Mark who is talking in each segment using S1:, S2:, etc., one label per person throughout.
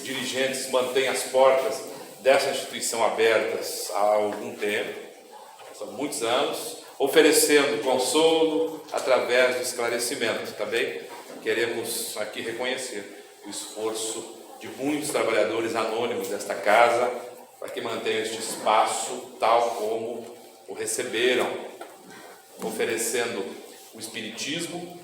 S1: Dirigentes mantêm as portas dessa instituição abertas há algum tempo, são muitos anos, oferecendo consolo através do esclarecimento. Também queremos aqui reconhecer o esforço de muitos trabalhadores anônimos desta casa para que mantenham este espaço tal como o receberam, oferecendo o Espiritismo,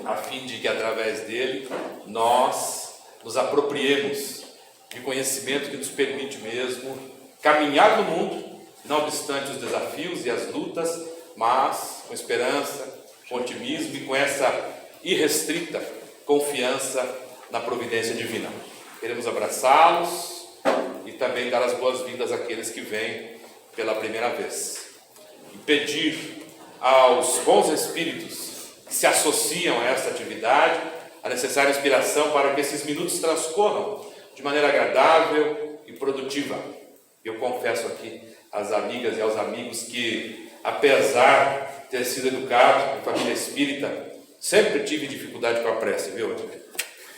S1: a fim de que através dele nós nos apropriemos de conhecimento que nos permite mesmo caminhar no mundo, não obstante os desafios e as lutas, mas com esperança, com otimismo e com essa irrestrita confiança na providência divina. Queremos abraçá-los e também dar as boas-vindas àqueles que vêm pela primeira vez. E pedir aos bons espíritos que se associam a esta atividade a necessária inspiração para que esses minutos transcorram de maneira agradável e produtiva. Eu confesso aqui às amigas e aos amigos que, apesar de ter sido educado em família espírita, sempre tive dificuldade com a prece, viu?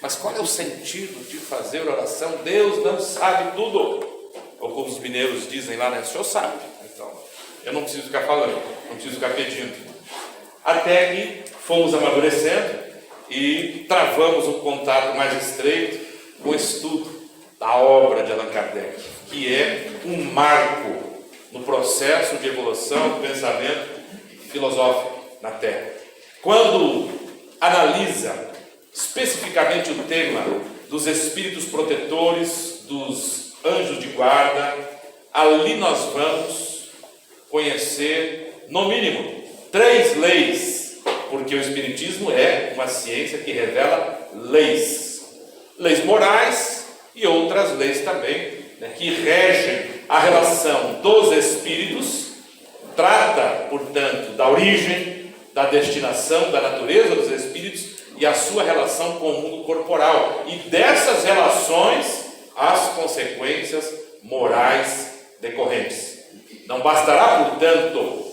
S1: Mas qual é o sentido de fazer oração? Deus não sabe tudo. Ou como os mineiros dizem lá, né? O Senhor sabe. Então, eu não preciso ficar falando, não preciso ficar pedindo. Até que fomos amadurecendo e travamos um contato mais estreito com o estudo da obra de Allan Kardec, que é um marco no processo de evolução do pensamento filosófico na Terra. Quando analisa especificamente o tema dos espíritos protetores, dos anjos de guarda, ali nós vamos conhecer, no mínimo, 3 leis, porque o Espiritismo é uma ciência que revela leis morais e outras leis também, né, que regem a relação dos espíritos, trata, portanto, da origem, da destinação, da natureza dos espíritos e a sua relação com o mundo corporal, e dessas relações as consequências morais decorrentes. Não bastará, portanto,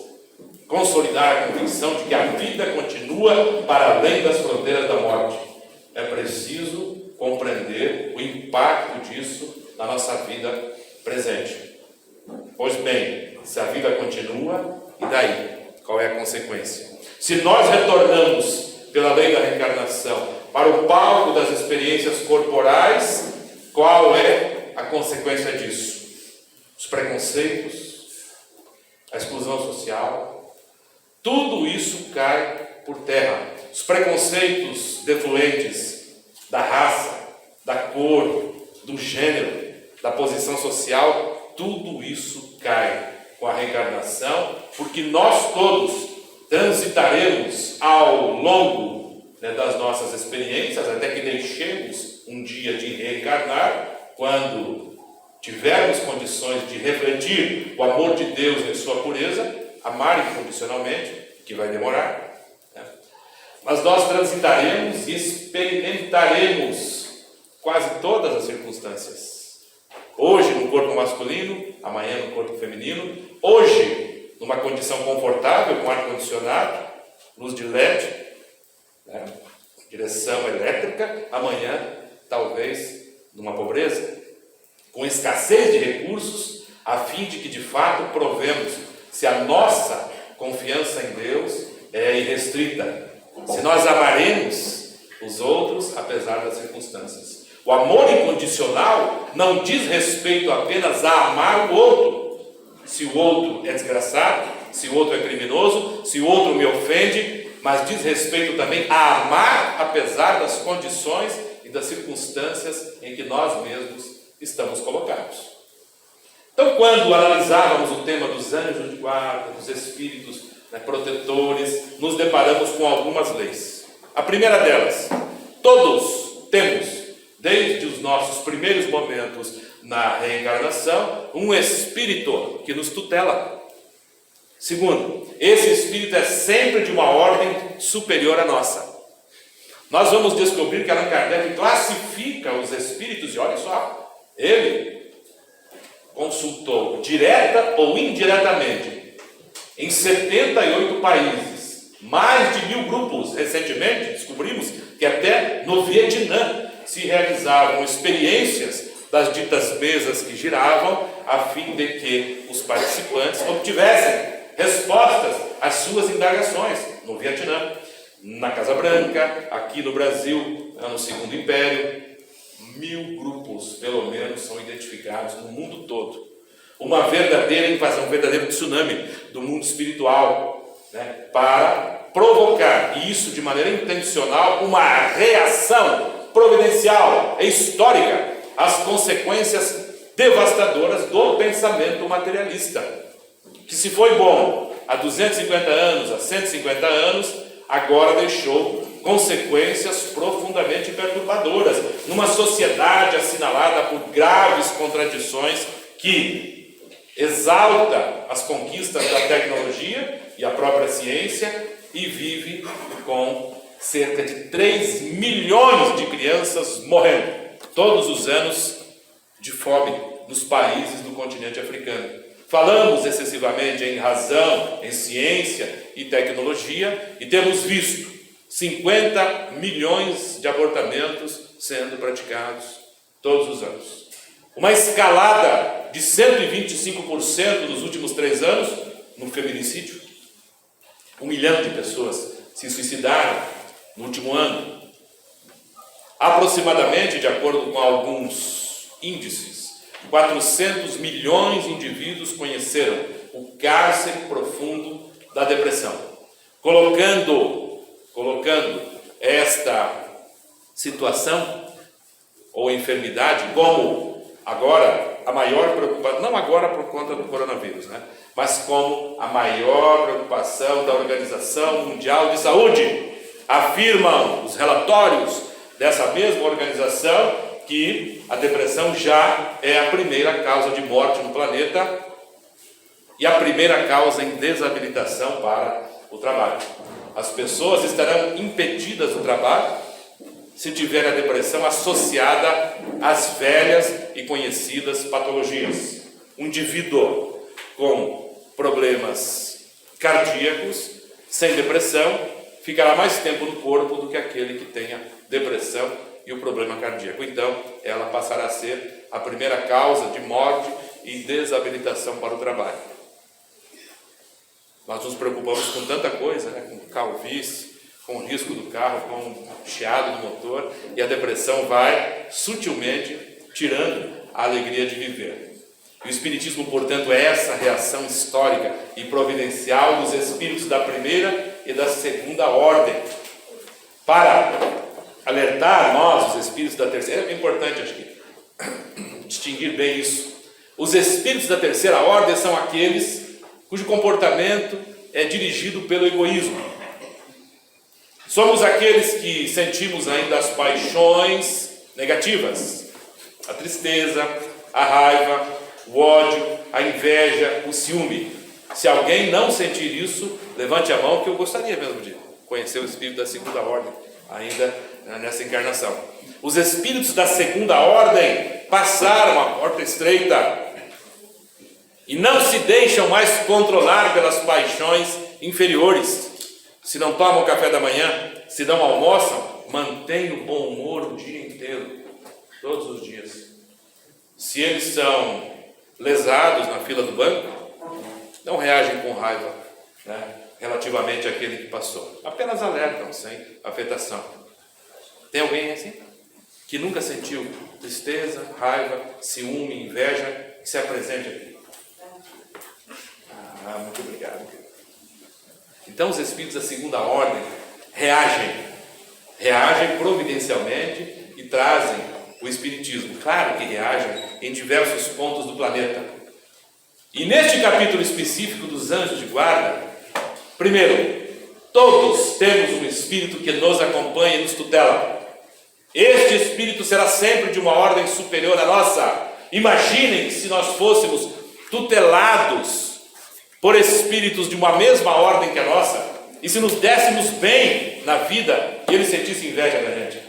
S1: consolidar a convicção de que a vida continua para além das fronteiras da morte. É preciso compreender o impacto disso na nossa vida presente. Pois bem, se a vida continua, e daí? Qual é a consequência? Se nós retornamos pela lei da reencarnação para o palco das experiências corporais, qual é a consequência disso? Os preconceitos, a exclusão social, tudo isso cai por terra. Os preconceitos defluentes da raça, da cor, do gênero, da posição social, tudo isso cai com a reencarnação, porque nós todos transitaremos ao longo, né, das nossas experiências, até que deixemos um dia de reencarnar, quando tivermos condições de refletir o amor de Deus em sua pureza, amar incondicionalmente, que vai demorar, né? Mas nós transitaremos e experimentaremos quase todas as circunstâncias. Hoje no corpo masculino, amanhã no corpo feminino, hoje numa condição confortável, com ar-condicionado, luz de LED, né, direção elétrica, amanhã talvez numa pobreza, com escassez de recursos, a fim de que de fato provemos se a nossa confiança em Deus é irrestrita, se nós amaremos os outros apesar das circunstâncias. O amor incondicional não diz respeito apenas a amar o outro. Se o outro é desgraçado, se o outro é criminoso, se o outro me ofende, mas diz respeito também a amar apesar das condições e das circunstâncias em que nós mesmos estamos colocados. Então, quando analisávamos o tema dos anjos de guarda, dos espíritos, né, protetores, nos deparamos com algumas leis. A primeira delas, todos temos, desde os nossos primeiros momentos na reencarnação, um espírito que nos tutela. Segundo, esse espírito é sempre de uma ordem superior à nossa. Nós vamos descobrir que Allan Kardec classifica os espíritos, e olha só, ele consultou direta ou indiretamente em 78 países, mais de 1000 grupos. Recentemente descobrimos que até no Vietnã se realizavam experiências das ditas mesas que giravam, a fim de que os participantes obtivessem respostas às suas indagações no Vietnã, na Casa Branca, aqui no Brasil, no Segundo Império. 1000 grupos, pelo menos, são identificados no mundo todo. Uma verdadeira invasão, um verdadeiro tsunami do mundo espiritual, né, para provocar, e isso de maneira intencional, uma reação providencial e histórica às consequências devastadoras do pensamento materialista, que se foi bom há 250 anos, há 150 anos, agora deixou consequências profundamente perturbadoras numa sociedade assinalada por graves contradições, que exalta as conquistas da tecnologia e a própria ciência e vive com cerca de 3 milhões de crianças morrendo todos os anos de fome nos países do continente africano. Falamos excessivamente em razão, em ciência e tecnologia, e temos visto 50 milhões de abortamentos sendo praticados todos os anos. Uma escalada de 125% nos últimos 3 anos no feminicídio. 1 milhão de pessoas se suicidaram no último ano. Aproximadamente, de acordo com alguns índices, 400 milhões de indivíduos conheceram o cárcere profundo da depressão, colocando esta situação ou enfermidade como agora a maior preocupação, não agora por conta do coronavírus, né? Mas como a maior preocupação da Organização Mundial de Saúde. Afirmam os relatórios dessa mesma organização que a depressão já é a primeira causa de morte no planeta e a primeira causa em desabilitação para o trabalho. As pessoas estarão impedidas do trabalho se tiverem a depressão associada às velhas e conhecidas patologias. Um indivíduo com problemas cardíacos, sem depressão, ficará mais tempo no corpo do que aquele que tenha depressão e o problema cardíaco. Então, ela passará a ser a primeira causa de morte e desabilitação para o trabalho. Nós nos preocupamos com tanta coisa, né? Com calvície, com o risco do carro, com o chiado do motor, e a depressão vai sutilmente tirando a alegria de viver. E o Espiritismo, portanto, é essa reação histórica e providencial dos espíritos da primeira e da segunda ordem, para alertar nós, os espíritos da terceira. É importante, acho que, distinguir bem isso. Os espíritos da terceira ordem são aqueles cujo comportamento é dirigido pelo egoísmo. Somos aqueles que sentimos ainda as paixões negativas, a tristeza, a raiva, o ódio, a inveja, o ciúme. Se alguém não sentir isso, levante a mão, que eu gostaria mesmo de conhecer o espírito da segunda ordem, ainda nessa encarnação. Os espíritos da segunda ordem passaram a porta estreita e não se deixam mais controlar pelas paixões inferiores. Se não tomam café da manhã, se não almoçam, mantêm o bom humor o dia inteiro, todos os dias. Se eles são lesados na fila do banco, não reagem com raiva, né, relativamente àquele que passou. Apenas alertam, sem afetação. Tem alguém assim? Que nunca sentiu tristeza, raiva, ciúme, inveja, que se apresente aqui? Muito obrigado. Então os espíritos da segunda ordem reagem providencialmente e trazem o espiritismo. Claro que reagem em diversos pontos do planeta. E neste capítulo específico dos anjos de guarda, primeiro, todos temos um espírito que nos acompanha e nos tutela. Este espírito será sempre de uma ordem superior à nossa. Imaginem que se nós fôssemos tutelados por espíritos de uma mesma ordem que a nossa, e se nos dessemos bem na vida e eles sentissem inveja da gente,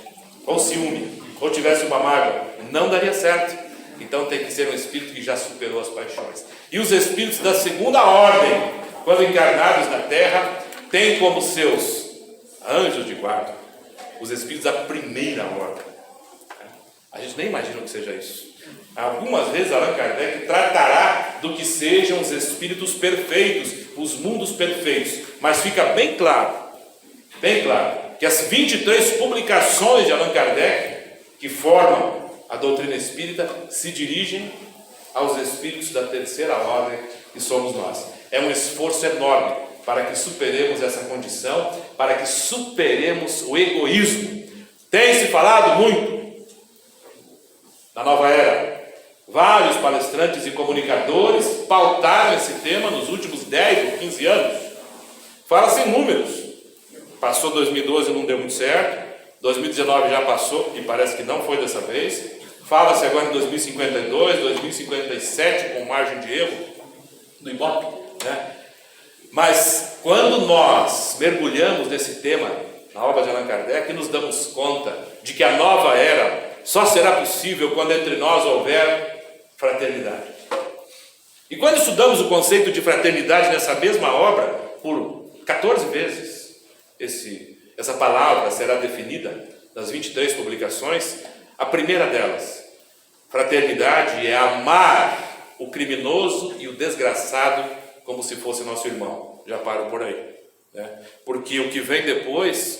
S1: ou ciúme, ou tivesse uma mágoa, não daria certo. Então tem que ser um espírito que já superou as paixões. E os espíritos da segunda ordem, quando encarnados na terra, têm como seus anjos de guarda os espíritos da primeira ordem. A gente nem imagina o que seja isso. Algumas vezes Allan Kardec tratará do que sejam os espíritos perfeitos, os mundos perfeitos. Mas fica bem claro, que as 23 publicações de Allan Kardec, que formam a doutrina espírita, se dirigem aos espíritos da terceira ordem, que somos nós. É um esforço enorme para que superemos essa condição, para que superemos o egoísmo. Tem se falado muito na nova era. Vários palestrantes e comunicadores pautaram esse tema nos últimos 10 ou 15 anos. Fala-se em números. Passou 2012 e não deu muito certo. 2019 já passou e parece que não foi dessa vez. Fala-se agora em 2052, 2057 com margem de erro do Ibope, né? Mas quando nós mergulhamos nesse tema na obra de Allan Kardec, nos damos conta de que a nova era só será possível quando entre nós houver fraternidade. E quando estudamos o conceito de fraternidade nessa mesma obra, por 14 vezes essa palavra será definida nas 23 publicações. A primeira delas, fraternidade, é amar o criminoso e o desgraçado como se fosse nosso irmão. Já paro por aí, né? Porque o que vem depois,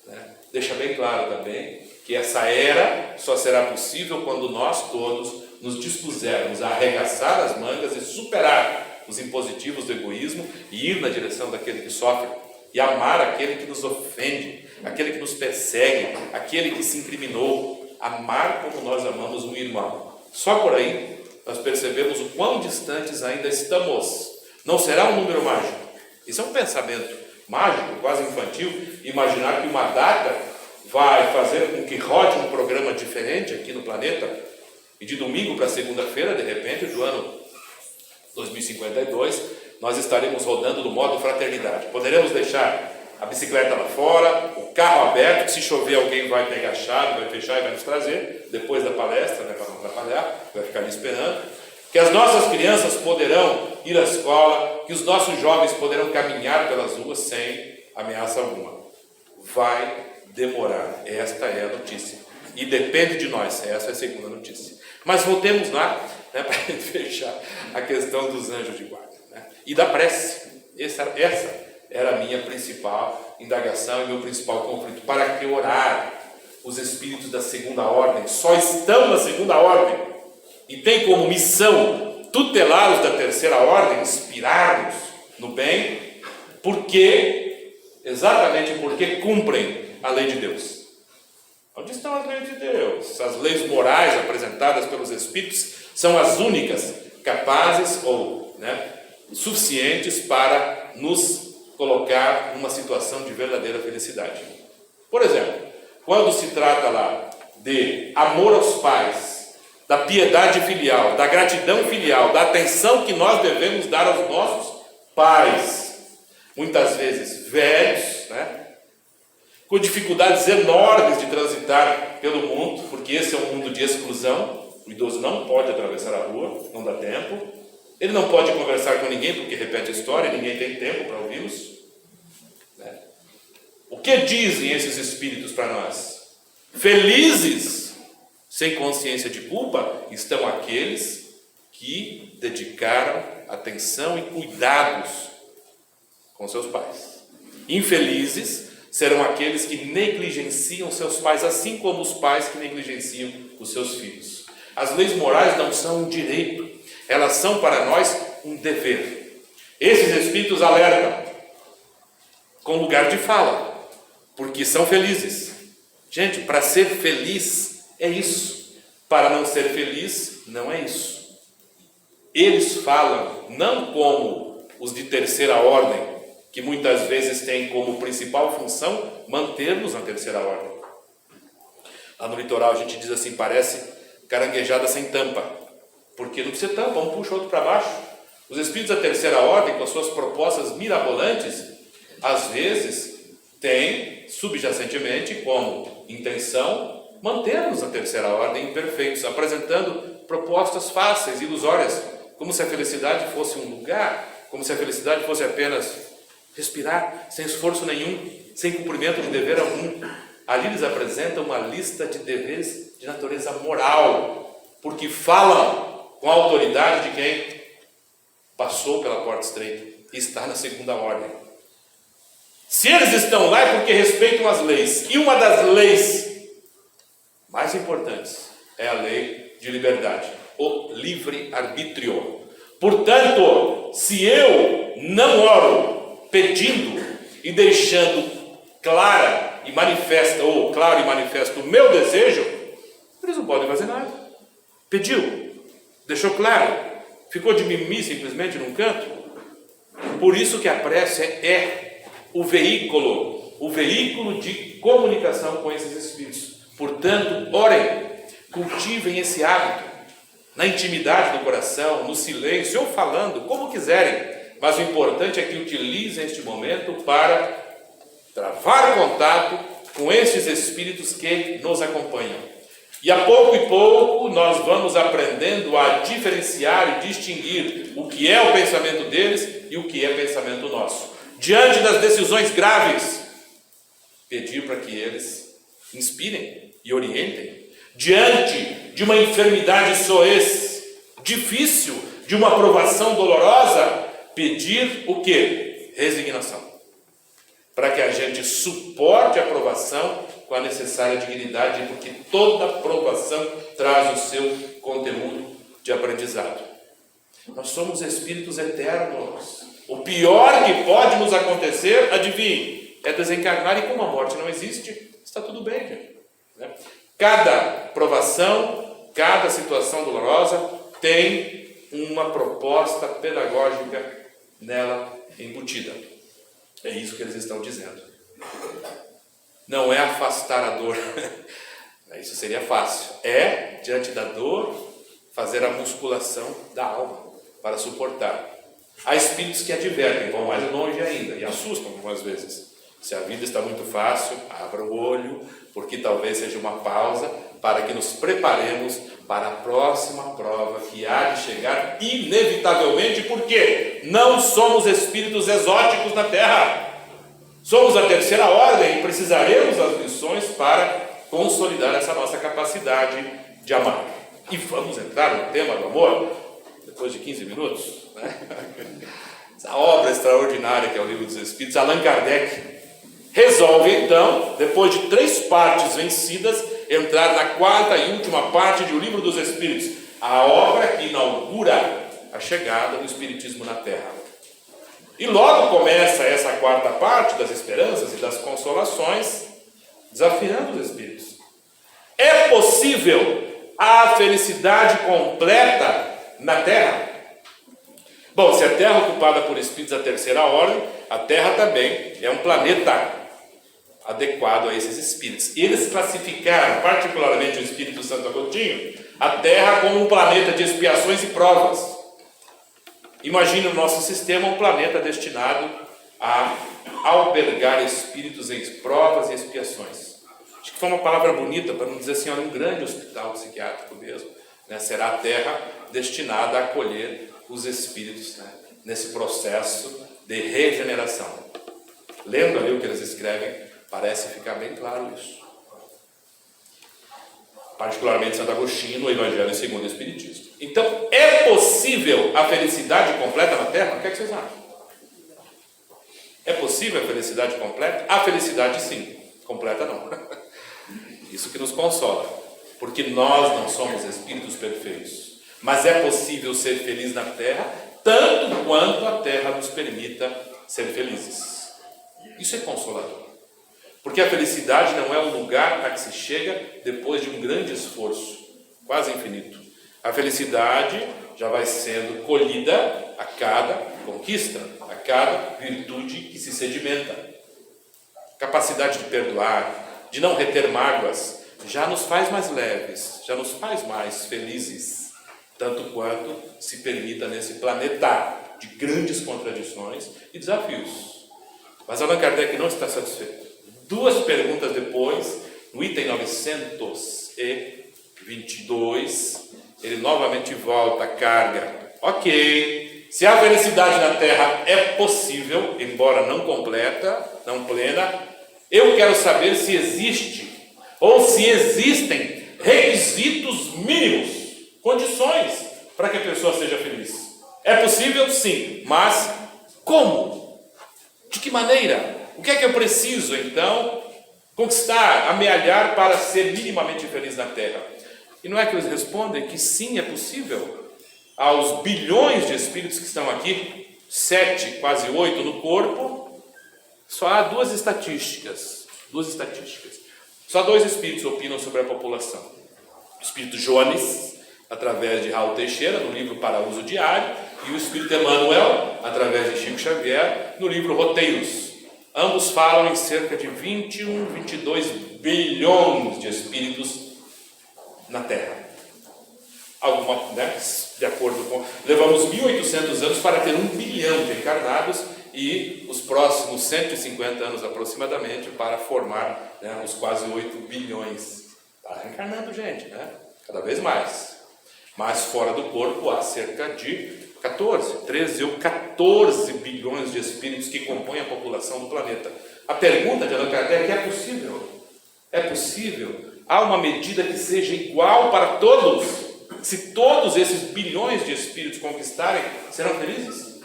S1: né, deixa bem claro também que essa era só será possível quando nós todos nos dispusermos a arregaçar as mangas e superar os impositivos do egoísmo e ir na direção daquele que sofre e amar aquele que nos ofende, aquele que nos persegue, aquele que se incriminou. Amar como nós amamos um irmão. Só por aí nós percebemos o quão distantes ainda estamos. Não será um número mágico. Isso é um pensamento mágico, quase infantil, imaginar que uma data vai fazer com que rode um programa diferente aqui no planeta, e de domingo para segunda-feira, de repente, do ano 2052, nós estaremos rodando no modo fraternidade. Poderemos deixar a bicicleta lá fora, o carro aberto, que se chover alguém vai pegar a chave, vai fechar e vai nos trazer, depois da palestra, né, para não atrapalhar, vai ficar ali esperando. Que as nossas crianças poderão ir à escola, que os nossos jovens poderão caminhar pelas ruas sem ameaça alguma. Vai demorar, esta é a notícia. E depende de nós, essa é a segunda notícia. Mas voltemos lá, né, para fechar a questão dos anjos de guarda, né, e da prece. Essa era a minha principal indagação e meu principal conflito. Para que orar? Os espíritos da segunda ordem só estão na segunda ordem e tem como missão tutelar os da terceira ordem, inspirar-nos no bem, exatamente porque cumprem a lei de Deus. Onde estão as leis de Deus? As leis morais apresentadas pelos espíritos são as únicas capazes ou, né, suficientes para nos colocar numa situação de verdadeira felicidade. Por exemplo, quando se trata lá de amor aos pais, da piedade filial, da gratidão filial, da atenção que nós devemos dar aos nossos pais, muitas vezes velhos, né, com dificuldades enormes de transitar pelo mundo, porque esse é um mundo de exclusão. O idoso não pode atravessar a rua, não dá tempo. Ele não pode conversar com ninguém, porque repete a história, ninguém tem tempo para ouvi-los. O que dizem esses espíritos para nós? Felizes, sem consciência de culpa, estão aqueles que dedicaram atenção e cuidados com seus pais. Infelizes serão aqueles que negligenciam seus pais, assim como os pais que negligenciam os seus filhos. As leis morais não são um direito, elas são para nós um dever. Esses espíritos alertam com lugar de fala, porque são felizes. Gente, para ser feliz é isso, para não ser feliz não é isso. Eles falam não como os de terceira ordem, que muitas vezes têm como principal função manter-nos na terceira ordem. Lá no litoral a gente diz assim, parece caranguejada sem tampa, porque não precisa tampa, um puxa o outro para baixo. Os espíritos da terceira ordem, com as suas propostas mirabolantes, às vezes têm subjacentemente como intenção manter-nos na terceira ordem imperfeitos, apresentando propostas fáceis, ilusórias, como se a felicidade fosse um lugar, como se a felicidade fosse apenas respirar, sem esforço nenhum, sem cumprimento de dever algum. Ali eles apresentam uma lista de deveres de natureza moral, porque falam com a autoridade de quem passou pela porta estreita e está na segunda ordem. Se eles estão lá é porque respeitam as leis. E uma das leis mais importantes é a lei de liberdade, o livre-arbítrio. Portanto, se eu não oro pedindo e deixando claro e manifesto o meu desejo, eles não podem fazer nada. Pediu, deixou claro, ficou de mimimi simplesmente num canto. Por isso que a prece é o veículo de comunicação com esses espíritos. Portanto, orem, cultivem esse hábito, na intimidade do coração, no silêncio, ou falando, como quiserem. Mas o importante é que utilizem este momento para travar contato com estes espíritos que nos acompanham. E a pouco e pouco nós vamos aprendendo a diferenciar e distinguir o que é o pensamento deles e o que é pensamento nosso. Diante das decisões graves, pedir para que eles inspirem e orientem. Diante de uma enfermidade soez, difícil, de uma provação dolorosa, pedir o quê? Resignação. Para que a gente suporte a provação com a necessária dignidade, porque toda provação traz o seu conteúdo de aprendizado. Nós somos espíritos eternos. O pior que pode nos acontecer, adivinhe, é desencarnar, e como a morte não existe, está tudo bem, gente. Cada provação, cada situação dolorosa tem uma proposta pedagógica nela embutida. É isso que eles estão dizendo. Não é afastar a dor. Isso seria fácil. É, diante da dor, fazer a musculação da alma para suportar. Há espíritos que advertem, vão mais longe ainda e assustam algumas vezes. Se a vida está muito fácil, abra o olho, porque talvez seja uma pausa para que nos preparemos para a próxima prova que há de chegar inevitavelmente, porque não somos espíritos exóticos na Terra. Somos a terceira ordem e precisaremos das lições para consolidar essa nossa capacidade de amar. E vamos entrar no tema do amor, depois de 15 minutos, né? Essa obra extraordinária que é o Livro dos Espíritos. Allan Kardec resolve então, depois de 3 partes vencidas, entrar na 4ª e última parte do Livro dos Espíritos, a obra que inaugura a chegada do Espiritismo na Terra. E logo começa essa 4ª parte das esperanças e das consolações, desafiando os espíritos. É possível a felicidade completa na Terra? Bom, se a Terra é ocupada por espíritos da terceira ordem, a Terra também é um planeta adequado a esses espíritos. Eles classificaram, particularmente o Espírito Santo Agostinho, a Terra como um planeta de expiações e provas. Imagine o nosso sistema um planeta destinado a albergar espíritos em provas e expiações. Acho que foi uma palavra bonita, para não dizer assim, olha, um grande hospital psiquiátrico mesmo, né? Será a Terra destinada a acolher os espíritos, né? Nesse processo de regeneração. Lendo ali o que eles escrevem, parece ficar bem claro isso. Particularmente Santo Agostinho no Evangelho segundo o Espiritismo. Então, é possível a felicidade completa na Terra? O que é que vocês acham? É possível a felicidade completa? A felicidade sim, completa não. Isso que nos consola, porque nós não somos espíritos perfeitos, mas é possível ser feliz na Terra, tanto quanto a Terra nos permita ser felizes. Isso é consolador. Porque a felicidade não é um lugar a que se chega depois de um grande esforço, quase infinito. A felicidade já vai sendo colhida a cada conquista, a cada virtude que se sedimenta. Capacidade de perdoar, de não reter mágoas, já nos faz mais leves, já nos faz mais felizes, tanto quanto se permita nesse planeta de grandes contradições e desafios. Mas Allan Kardec não está satisfeito. 2 perguntas depois, no item 922, ele novamente volta à carga. Ok, se a felicidade na Terra é possível, embora não completa, não plena, eu quero saber se existe, ou se existem requisitos mínimos, condições para que a pessoa seja feliz. É possível? Sim, mas como? De que maneira? O que é que eu preciso, então, conquistar, amealhar para ser minimamente feliz na Terra? E não é que eles respondem que sim, é possível. Aos bilhões de espíritos que estão aqui, 7, quase 8 no corpo, só há duas estatísticas. Só 2 espíritos opinam sobre a população. O espírito Jones, através de Raul Teixeira, no livro Para Uso Diário, e o espírito Emmanuel, através de Chico Xavier, no livro Roteiros. Ambos falam em cerca de 21, 22 bilhões de espíritos na Terra. De acordo com... Levamos 1.800 anos para ter 1 bilhão de encarnados e os próximos 150 anos aproximadamente para formar os quase 8 bilhões. Está reencarnando gente, cada vez mais. Mas fora do corpo há cerca de 13 ou 14 bilhões de espíritos que compõem a população do planeta. A pergunta de Allan Kardec: é possível? É possível? Há uma medida que seja igual para todos? Se todos esses bilhões de espíritos conquistarem, serão felizes?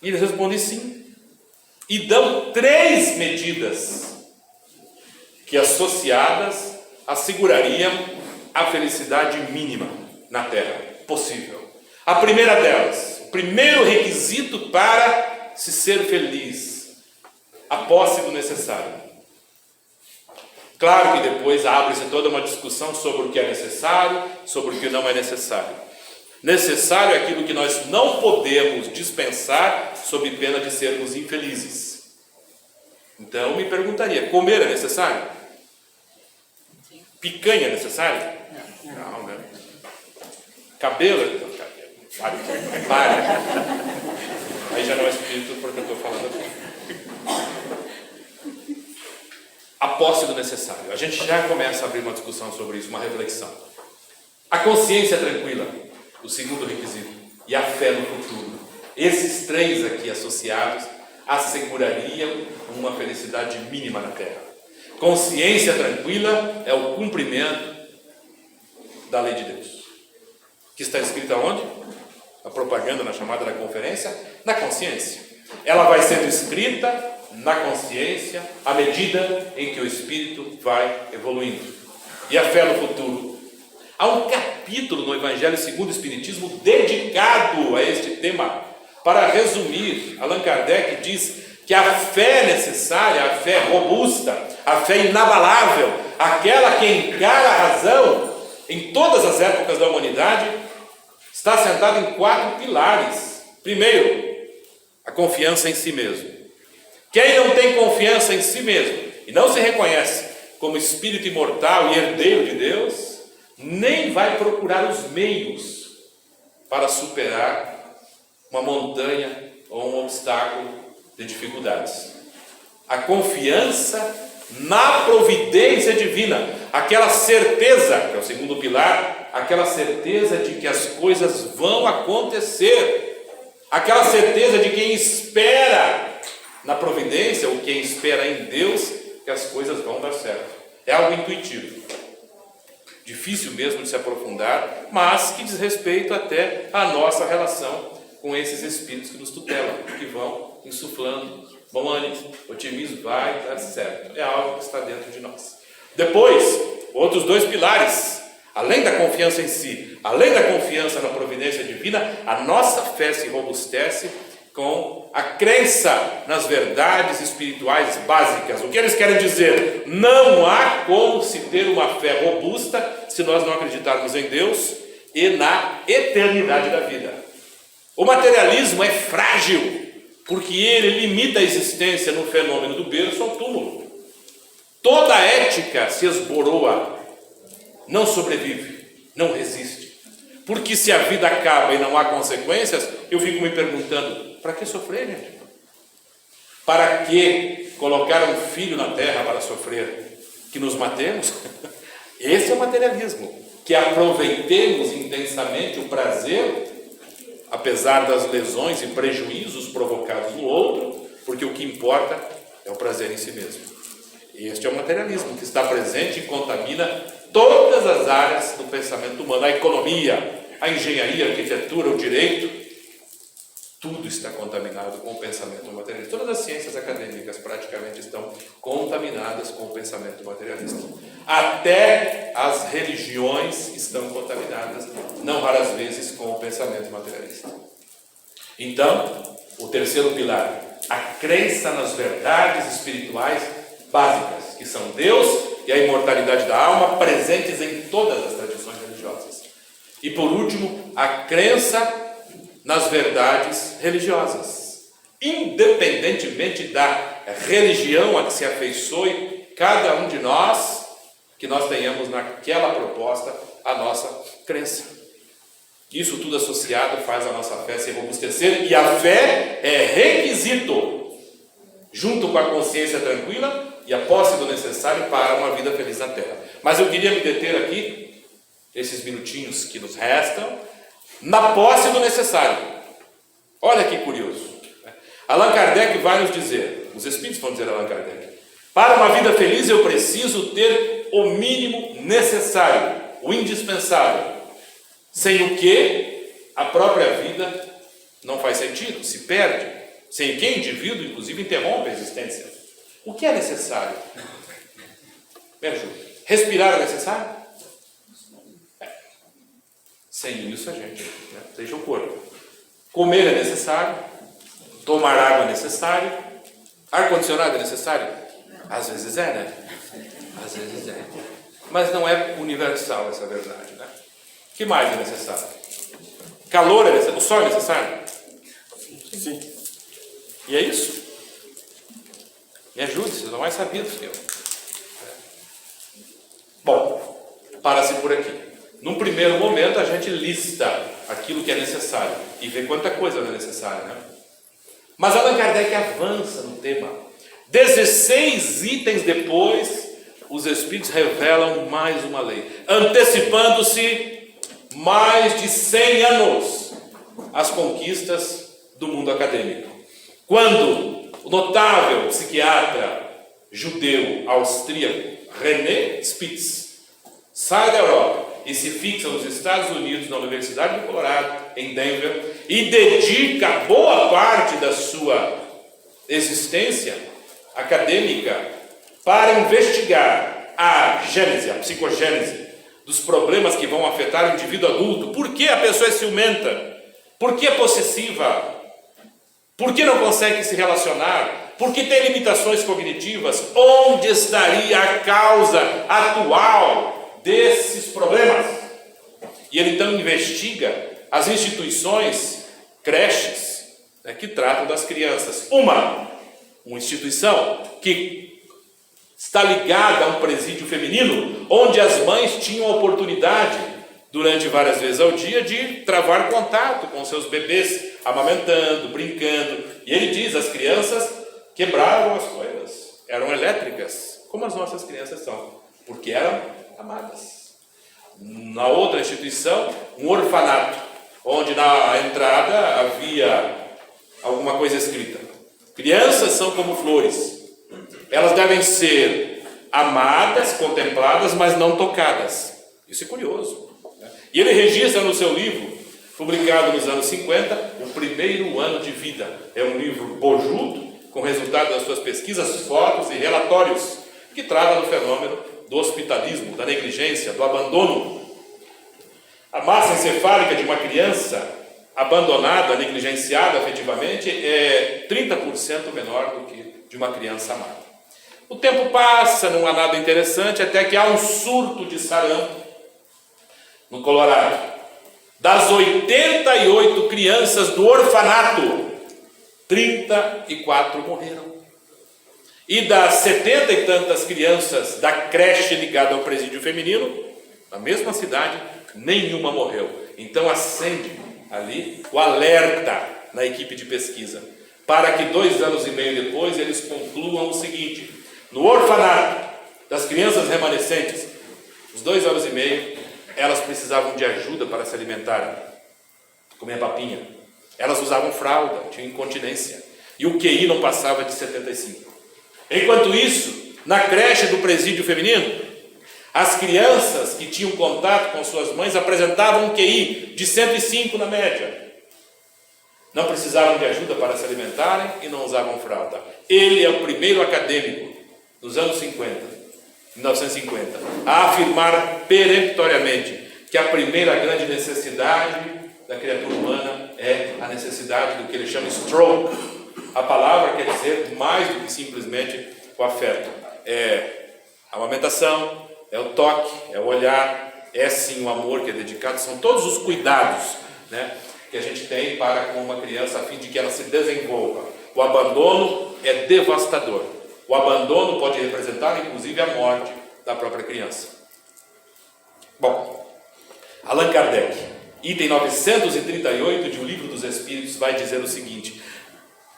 S1: E eles respondem sim. E dão 3 medidas que, associadas, assegurariam a felicidade mínima na Terra possível. A primeira delas, o primeiro requisito para se ser feliz: a posse do necessário. Claro que depois abre-se toda uma discussão sobre o que é necessário, sobre o que não é necessário. Necessário é aquilo que nós não podemos dispensar sob pena de sermos infelizes. Então me perguntaria: comer é necessário? Picanha é necessário? Não, né? Cabelo? Pare. Aí já não é espírito porque eu estou falando aqui. A posse do necessário. A gente já começa a abrir uma discussão sobre isso, uma reflexão. A consciência tranquila, o segundo requisito, e a fé no futuro. Esses 3 aqui associados assegurariam uma felicidade mínima na Terra. Consciência tranquila é o cumprimento da lei de Deus, que está escrita onde? A propaganda, na chamada da conferência, na consciência. Ela vai sendo escrita na consciência à medida em que o espírito vai evoluindo. E a fé no futuro. Há um capítulo no Evangelho segundo o Espiritismo dedicado a este tema. Para resumir, Allan Kardec diz que a fé necessária, a fé robusta, a fé inabalável, aquela que encara a razão em todas as épocas da humanidade, está sentada em 4 pilares. Primeiro, a confiança em si mesmo. Quem não tem confiança em si mesmo e não se reconhece como espírito imortal e herdeiro de Deus, nem vai procurar os meios para superar uma montanha ou um obstáculo de dificuldades. A confiança na providência divina, aquela certeza, que é o segundo pilar, aquela certeza de que as coisas vão acontecer, aquela certeza de quem espera na providência, ou quem espera em Deus, que as coisas vão dar certo. É algo intuitivo, difícil mesmo de se aprofundar, mas que diz respeito até à nossa relação com esses espíritos que nos tutelam, que vão insuflando bom ânimo, otimismo, vai dar certo. É algo que está dentro de nós. Depois, outros 2 pilares, além da confiança em si, além da confiança na providência divina, a nossa fé se robustece com a crença nas verdades espirituais básicas. O que eles querem dizer? Não há como se ter uma fé robusta se nós não acreditarmos em Deus e na eternidade da vida. O materialismo é frágil, porque ele limita a existência no fenômeno do berço ao túmulo. Toda a ética se esboroa, não sobrevive, não resiste. Porque se a vida acaba e não há consequências, eu fico me perguntando: para que sofrer, gente? Para que colocar um filho na terra para sofrer? Que nos matemos? Esse é o materialismo. Que aproveitemos intensamente o prazer, apesar das lesões e prejuízos provocados no outro, porque o que importa é o prazer em si mesmo. Este é o materialismo que está presente e contamina todas as áreas do pensamento humano. A economia, a engenharia, a arquitetura, o direito, tudo está contaminado com o pensamento materialista. Todas as ciências acadêmicas praticamente estão contaminadas com o pensamento materialista. Até as religiões estão contaminadas, não raras vezes, com o pensamento materialista. Então, o terceiro pilar, a crença nas verdades espirituais básicas, que são Deus e a imortalidade da alma, presentes em todas as tradições religiosas. E por último, a crença nas verdades religiosas, independentemente da religião a que se afeiçoe cada um de nós, que nós tenhamos naquela proposta a nossa crença. Isso tudo associado faz a nossa fé se robustecer, e a fé é requisito, junto com a consciência tranquila e a posse do necessário para uma vida feliz na Terra. Mas eu queria me deter aqui, esses minutinhos que nos restam, na posse do necessário. Olha que curioso. Allan Kardec vai nos dizer, os Espíritos vão dizer a Allan Kardec, para uma vida feliz eu preciso ter o mínimo necessário, o indispensável, sem o que a própria vida não faz sentido, se perde, sem que o indivíduo, inclusive, interrompe a existência. O que é necessário? Me ajude. Respirar é necessário? Sem isso a gente deixa o corpo. Comer é necessário, tomar água é necessário, ar-condicionado é necessário? Às vezes é, né? Às vezes é. Mas não é universal essa verdade, né? O que mais é necessário? Calor é necessário? O sol é necessário? Sim. E é isso? Me ajude, vocês não mais sabidos que eu. Bom, para-se por aqui. Num primeiro momento, a gente lista aquilo que é necessário e vê quanta coisa não é necessária, né? Mas Allan Kardec avança no tema. 16 itens depois, os Espíritos revelam mais uma lei, antecipando-se mais de 100 anos às conquistas do mundo acadêmico. Quando o notável psiquiatra judeu austríaco René Spitz sai da Europa e se fixa nos Estados Unidos, na Universidade do Colorado, em Denver, e dedica boa parte da sua existência acadêmica para investigar a gênese, a psicogênese dos problemas que vão afetar o indivíduo adulto. Por que a pessoa é ciumenta? Por que é possessiva? Por que não consegue se relacionar? Por que tem limitações cognitivas? Onde estaria a causa atual desses problemas? E ele então investiga as instituições, creches, que tratam das crianças. Uma instituição que está ligada a um presídio feminino, onde as mães tinham a oportunidade, durante várias vezes ao dia, de travar contato com seus bebês, amamentando, brincando. E ele diz, as crianças quebravam as coisas, eram elétricas, como as nossas crianças são, porque eram amadas. Na outra instituição, um orfanato, onde na entrada havia alguma coisa escrita: crianças são como flores, elas devem ser amadas, contempladas, mas não tocadas. Isso é curioso, né? E ele registra no seu livro, publicado nos anos 50, o primeiro ano de vida. É um livro bojudo, com resultado das suas pesquisas, fotos e relatórios, que trata do fenômeno do hospitalismo, da negligência, do abandono. A massa encefálica de uma criança abandonada, negligenciada afetivamente, é 30% menor do que de uma criança amada. O tempo passa, não há nada interessante, até que há um surto de sarampo no Colorado. Das 88 crianças do orfanato, 34 morreram. E das 70 e tantas crianças da creche ligada ao presídio feminino, na mesma cidade, nenhuma morreu. Então acende ali o alerta na equipe de pesquisa, para que 2 anos e meio depois eles concluam o seguinte: no orfanato das crianças remanescentes, os 2 anos e meio, elas precisavam de ajuda para se alimentarem, comer papinha. Elas usavam fralda, tinham incontinência, e o QI não passava de 75. Enquanto isso, na creche do presídio feminino, as crianças que tinham contato com suas mães apresentavam um QI de 105 na média. Não precisavam de ajuda para se alimentarem e não usavam fralda. Ele é o primeiro acadêmico dos anos 1950, a afirmar peremptoriamente que a primeira grande necessidade da criatura humana é a necessidade do que ele chama stroke. A palavra quer dizer mais do que simplesmente o afeto. É a amamentação, é o toque, é o olhar, é sim o amor que é dedicado, são todos os cuidados, né, que a gente tem para com uma criança a fim de que ela se desenvolva. O abandono é devastador. O abandono pode representar inclusive a morte da própria criança. Bom, Allan Kardec, item 938 de O Livro dos Espíritos, vai dizer o seguinte: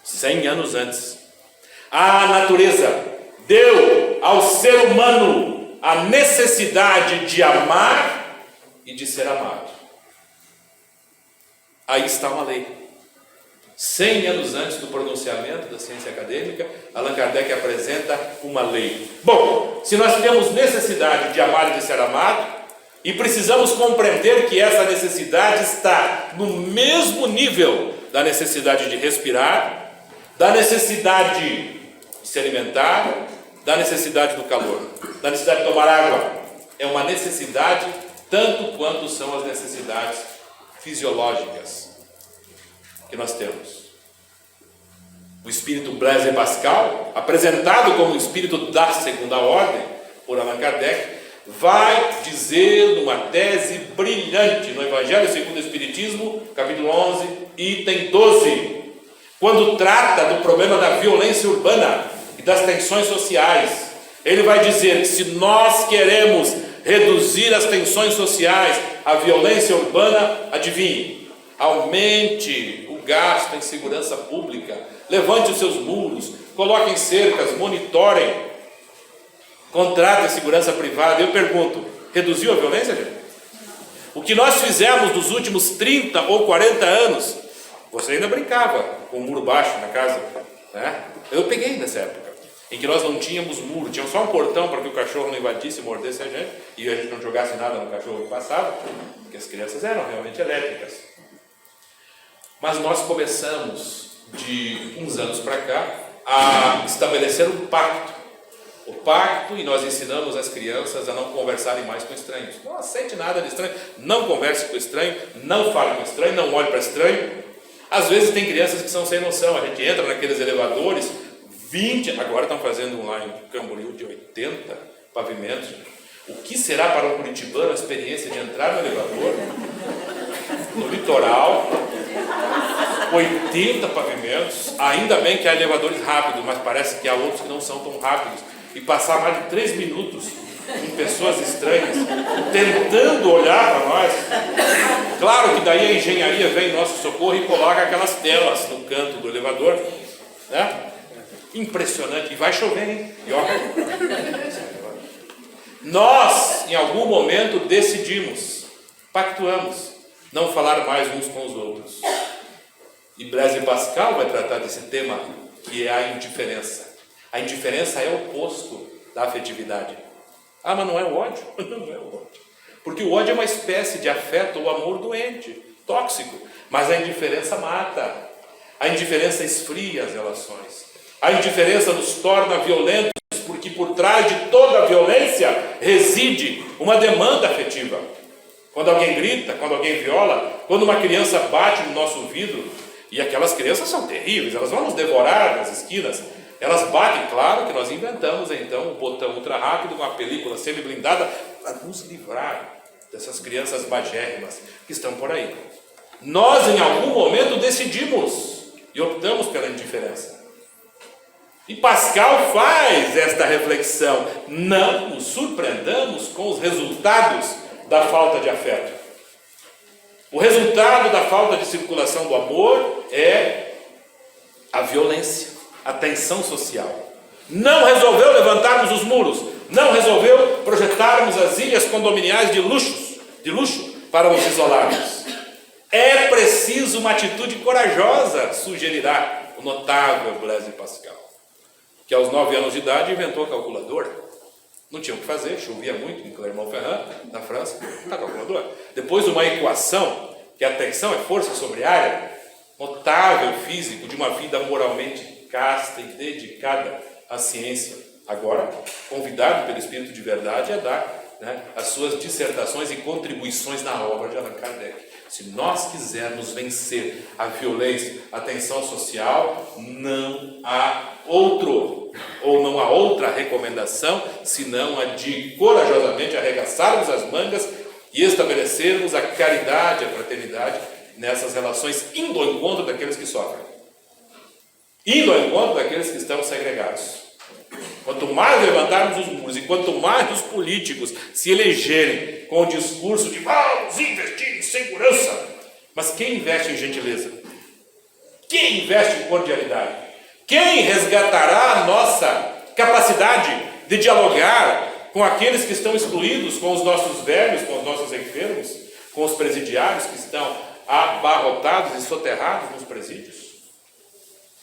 S1: 100 anos antes, a natureza deu ao ser humano a necessidade de amar e de ser amado. Aí está uma lei. 100 anos antes do pronunciamento da ciência acadêmica, Allan Kardec apresenta uma lei. Bom, se nós temos necessidade de amar e de ser amado, e precisamos compreender que essa necessidade está no mesmo nível da necessidade de respirar, da necessidade de se alimentar, da necessidade do calor, da necessidade de tomar água. É uma necessidade tanto quanto são as necessidades fisiológicas que nós temos. O espírito Blaise Pascal, apresentado como o espírito da segunda ordem por Allan Kardec, vai dizer numa tese brilhante no Evangelho segundo o Espiritismo, capítulo 11, item 12, quando trata do problema da violência urbana e das tensões sociais. Ele vai dizer que se nós queremos reduzir as tensões sociais, a violência urbana, adivinhe, aumente o gasto em segurança pública, levante os seus muros, coloquem cercas, monitorem, contratem segurança privada. Eu pergunto, reduziu a violência, gente? O que nós fizemos nos últimos 30 ou 40 anos, você ainda brincava com o muro baixo na casa, né? Eu peguei nessa época, em que nós não tínhamos muro, tinha só um portão para que o cachorro não invadisse e mordesse a gente, e a gente não jogasse nada no cachorro que passava, porque as crianças eram realmente elétricas. Mas nós começamos, de uns anos para cá, a estabelecer um pacto. O pacto, e nós ensinamos as crianças a não conversarem mais com estranhos. Não aceite nada de estranho, não converse com estranho, não fale com estranho, não olhe para estranho. Às vezes tem crianças que são sem noção, a gente entra naqueles elevadores, 20, agora estão fazendo um lá em Camboriú de 80 pavimentos. O que será para um curitibano a experiência de entrar no elevador, no litoral, 80 pavimentos, ainda bem que há elevadores rápidos, mas parece que há outros que não são tão rápidos, e passar mais de 3 minutos com pessoas estranhas, tentando olhar para nós. Claro que daí a engenharia vem em nosso socorro e coloca aquelas telas no canto do elevador, né? Impressionante, e vai chover, hein? E ó, nós, em algum momento, decidimos, pactuamos, não falar mais uns com os outros. E Blaise Pascal vai tratar desse tema, que é a indiferença. A indiferença é o oposto da afetividade. Ah, mas não é o ódio? Não é o ódio. Porque o ódio é uma espécie de afeto ou amor doente, tóxico. Mas a indiferença mata. A indiferença esfria as relações. A indiferença nos torna violentos, porque por trás de toda a violência reside uma demanda afetiva. Quando alguém grita, quando alguém viola, quando uma criança bate no nosso vidro, e aquelas crianças são terríveis, elas vão nos devorar nas esquinas, elas batem. Claro que nós inventamos então um botão ultra rápido, uma película semi-blindada, para nos livrar dessas crianças magérrimas que estão por aí. Nós em algum momento decidimos e optamos pela indiferença. E Pascal faz esta reflexão: não nos surpreendamos com os resultados da falta de afeto. O resultado da falta de circulação do amor é a violência, a tensão social. Não resolveu levantarmos os muros, não resolveu projetarmos as ilhas condominiais de luxo para nos isolarmos. É preciso uma atitude corajosa, sugerirá o notável Blaise Pascal, que aos 9 anos de idade inventou a calculadora. Não tinha o que fazer, chovia muito em Clermont-Ferrand, na França, a calculadora. Depois uma equação, que a tensão é força sobre área, notável físico de uma vida moralmente casta e dedicada à ciência. Agora, convidado pelo Espírito de Verdade a dar as suas dissertações e contribuições na obra de Allan Kardec. Se nós quisermos vencer a violência, a tensão social, não há outra recomendação, senão a de corajosamente arregaçarmos as mangas e estabelecermos a caridade, a fraternidade nessas relações, indo ao encontro daqueles que sofrem, indo ao encontro daqueles que estão segregados. Quanto mais levantarmos os muros e quanto mais os políticos se elegerem com o discurso de vamos investir em segurança, mas quem investe em gentileza? Quem investe em cordialidade? Quem resgatará a nossa capacidade de dialogar com aqueles que estão excluídos, com os nossos velhos, com os nossos enfermos, com os presidiários que estão abarrotados e soterrados nos presídios?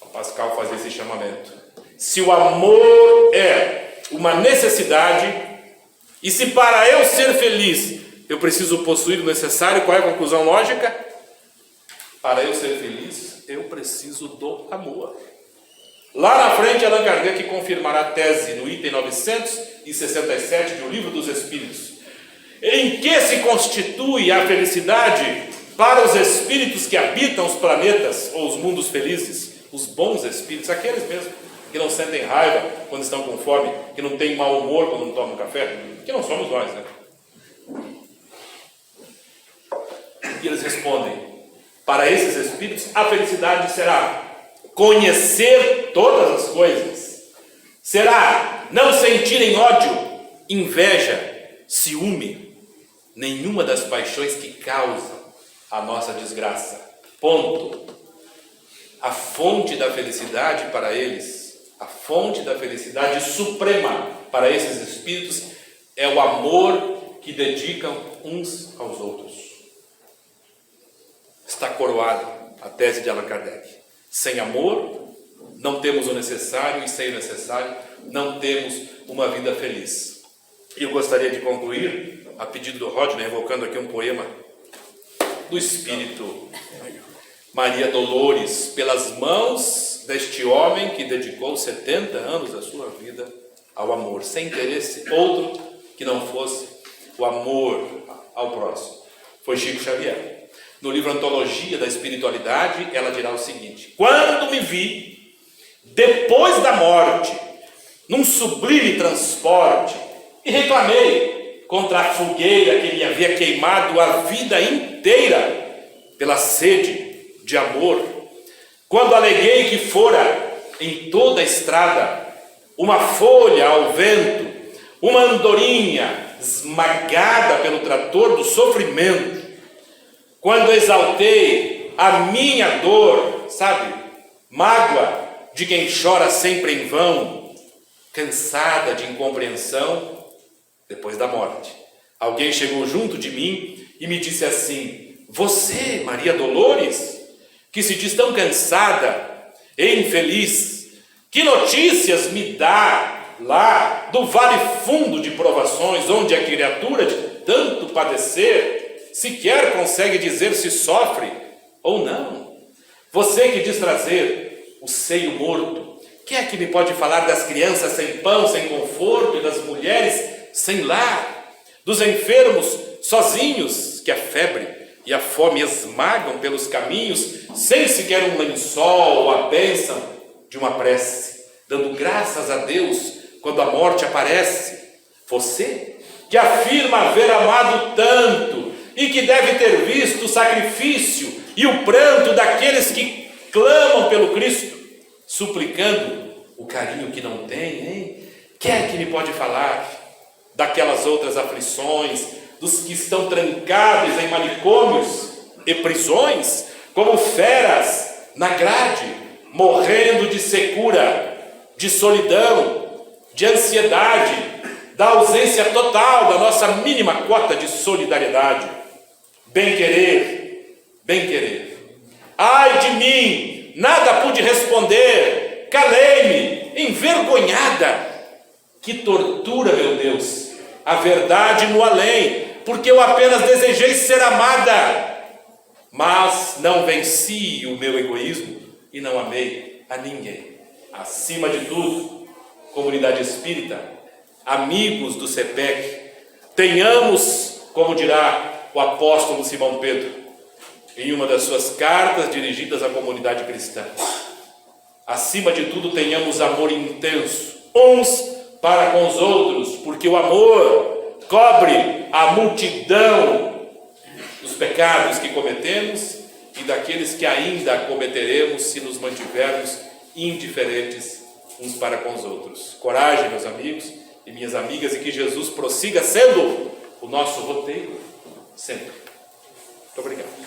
S1: O Pascal faz esse chamamento. Se o amor é uma necessidade, e se para eu ser feliz eu preciso possuir o necessário, qual é a conclusão lógica? Para eu ser feliz, eu preciso do amor. Lá na frente, Allan Kardec confirmará a tese no item 967 do Livro dos Espíritos. Em que se constitui a felicidade para os espíritos que habitam os planetas ou os mundos felizes? Os bons espíritos, aqueles mesmo que não sentem raiva quando estão com fome, que não têm mau humor quando não tomam café, que não somos nós, né? E eles respondem: para esses espíritos a felicidade será conhecer todas as coisas, será não sentirem ódio, inveja, ciúme, nenhuma das paixões que causam a nossa desgraça. Ponto. A fonte da felicidade para eles, a fonte da felicidade suprema para esses espíritos é o amor que dedicam uns aos outros. Está coroada a tese de Allan Kardec. Sem amor, não temos o necessário, e sem o necessário, não temos uma vida feliz. E eu gostaria de concluir, a pedido do Rodney, evocando aqui um poema do Espírito Maria Dolores, pelas mãos deste homem que dedicou 70 anos da sua vida ao amor, sem interesse outro que não fosse o amor ao próximo. Foi Chico Xavier. No livro Antologia da Espiritualidade, ela dirá o seguinte: quando me vi, depois da morte, num sublime transporte, e reclamei contra a fogueira que me havia queimado a vida inteira pela sede de amor, quando aleguei que fora em toda a estrada uma folha ao vento, uma andorinha esmagada pelo trator do sofrimento, quando exaltei a minha dor, sabe, mágoa de quem chora sempre em vão, cansada de incompreensão, depois da morte, alguém chegou junto de mim e me disse assim: você, Maria Dolores, que se diz tão cansada e infeliz, que notícias me dá lá do vale fundo de provações, onde a criatura de tanto padecer sequer consegue dizer se sofre ou não? Você que diz trazer o seio morto, quem é que me pode falar das crianças sem pão, sem conforto, e das mulheres sem lar, dos enfermos sozinhos, que a febre e a fome esmagam pelos caminhos, sem sequer um lençol ou a bênção de uma prece, dando graças a Deus quando a morte aparece? Você, que afirma haver amado tanto e que deve ter visto o sacrifício e o pranto daqueles que clamam pelo Cristo, suplicando o carinho que não tem, hein? Quem é que me pode falar daquelas outras aflições, dos que estão trancados em manicômios e prisões, como feras na grade, morrendo de secura, de solidão, de ansiedade, da ausência total da nossa mínima cota de solidariedade? Bem querer, bem querer. Ai de mim, nada pude responder, calei-me envergonhada. Que tortura, meu Deus, a verdade no além, porque eu apenas desejei ser amada, mas não venci o meu egoísmo e não amei a ninguém. Acima de tudo, comunidade espírita, amigos do CEPEC, tenhamos, como dirá o apóstolo Simão Pedro, em uma das suas cartas dirigidas à comunidade cristã, acima de tudo, tenhamos amor intenso, uns para com os outros, porque o amor cobre a multidão dos pecados que cometemos e daqueles que ainda cometeremos se nos mantivermos indiferentes uns para com os outros. Coragem, meus amigos e minhas amigas, e que Jesus prossiga sendo o nosso roteiro sempre. Muito obrigado.